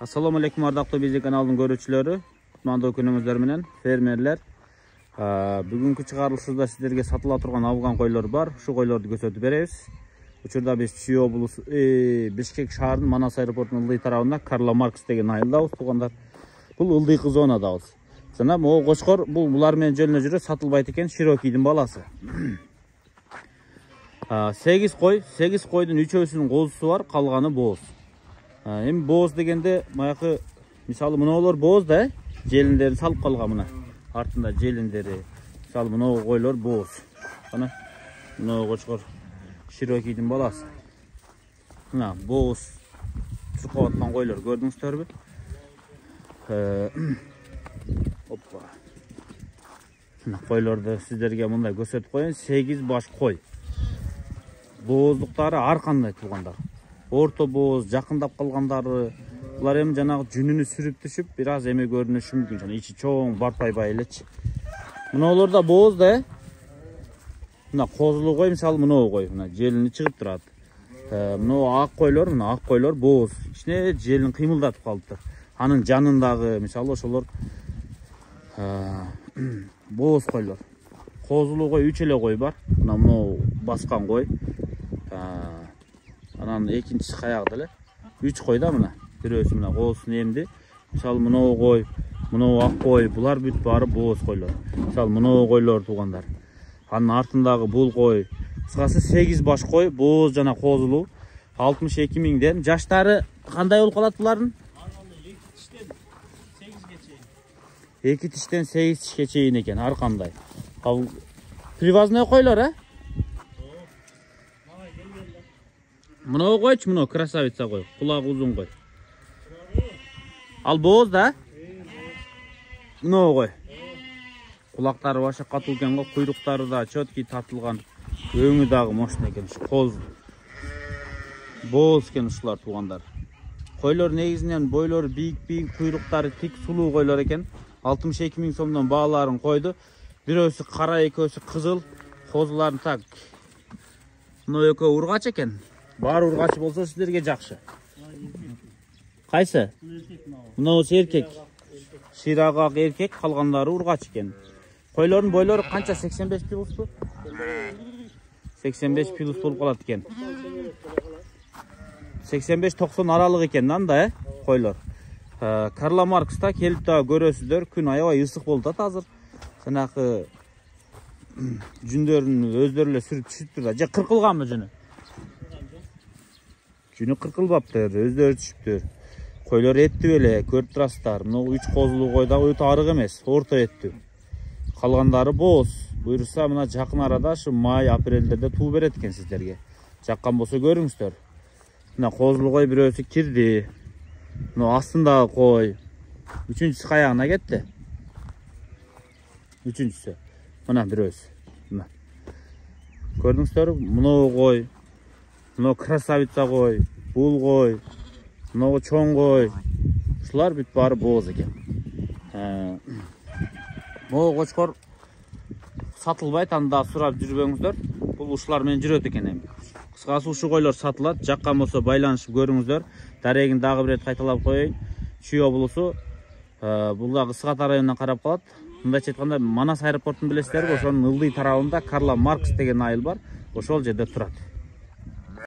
Assalamu alaikum ardaqlı bizi kanalının görücülері. Kutmandуу күнүңүздөр менен фермерлер. Бүгүнкү чыгарылышыбызда сиздерге сатыла турган алган койлор бар. Ушу койлорду көрсөтүп беребиз. Учурда биз Чүй облусу Бишкек шаарынын Манас аэропортунун ылдый тарабында Карла Маркс деген айылдабыз туугандар. Бул ылдыйкы зонадабыз. Жана могу кочкор булар менен жөнүнө жүрө сатылбайт экен, Широкийдин баласы. 8 кой, 8 койдун 3өсүнүн козусу бар, калганы бооз. Эми бооз дегенде баягы мисалы мыноолор бооз да, желиндерин салып калган мына. Артында желиндери. Мисалы мынау койлор бооз. Кана мынау кочкор Широкийдин баласы. Мына бооз чуркап аткан койлор көрдүңүздөрбү? Оппа. Мына койлорду сиздерге мындай көрсөтүп коеюн. 8 баш кой. Бооздуктары ар кандай туугандар. Орто бооз, жакындап калгандары, булар эми жанагы жүнүнү сүрүп түшүп, бир аз эме көрүнүшү мүмкүн. Жана ичи чоң, барпай элечи. Мыноолор да бооз да. Мына козулуу кой, мисалы мынау кой, мына желини чыгып турат. Мынау ак койлор, мына ак койлор бооз. Ичине желин кыймылдатып калыптыр. Анын жанындагы, мисалы ошолор бооз койлор. Козулуу кой 3 эле кой бар. Мына мынау баскан кой. Анан экинчиси каягыда эле 3 кой да мына. Бирөөсү мына коосун эмди. Мисалы мынау кой, мынау ак кой, булар бүт баары бооз койлор. Мисалы мынау койлор туугандар. Анын артындагы бул кой, кыскасы 8 баш кой, бооз жана козулуу. 62 миңден. Жаштары кандай болуп калат булардын? 2 тиштен 8 тишке чейин экен, ар кандай. Ал привозной койлор, а? Мынау койчу, мынау красавица кой, кулагы узун кой. Ал бооз да? Мынау кой. Кулактары баша катуу экен го, куйруктары да чөткий тартылган. Өңү дагы мощный экен, коз. Бооз экен ушулар туугандар. Койлор негизинен бойлору бийик, куйруктары тик, сулуу койлор экен. 62 миң сомдон бааларын койду. Бирөөсү кара, экөөсү кызыл. Козуларын так. Мына экөө ургач экен. Бар ургачы болсо сиздерге жакшы. Кайсы? Мынаусы эркек. Ширагак эркек, калгандары ургач экен. Койлордун бойлору канча? 85 пилусту? 85 пилус болуп калат экен. 85-90 аралык экен да, койлор. Карла Маркста келип да көрөсүздөр. Күн аябай ысык болуп атат азыр. Жанагы жүндөрүн өздөрү эле сүрүп түшүптүр да. Же кыркылганбы жүнү? Жүнү кыркылбаптыр, өздөрү түшүптүр. Койлор эттүү эле, көрүп турасыздар. Мына 3 козулуу кой да өтө арык эмес, орто эттүү. Калгандары бооз. Буйрса мына жакын арада ушу май, апрелдерде туу берет экен сиздерге. Жаккан болсо көрүңүздөр. Мына козулуу кой бирөөсү кирди. Мына астындагы кой. Үчүнчүсү каягына кетти. Үчүнчүсү. Мына бирөөсү. Мына. Көрдүңүздөрбү? Мынау кой. Мынау красавица кой. Бул кой. Мынау чоң кой. Ушулар бүт баары бооз экен. Могу кочкор сатылбайт, анда сурап жүрбөңүздөр. Бул ушулар менен жүрөт экен эми. Кыскасы ушу койлор сатылат. Жаккан болсо байланышып көрүңүздөр. Дарегин дагы бир рет кайталап коеюн. Чүй облусу бул дагы Сыгат районунан карап калат. Мындайча айтканда Манас аэропортун билесиздерби? Ошонун ылдый тарабында Карла Маркс деген айыл бар. Ошол жерде турат.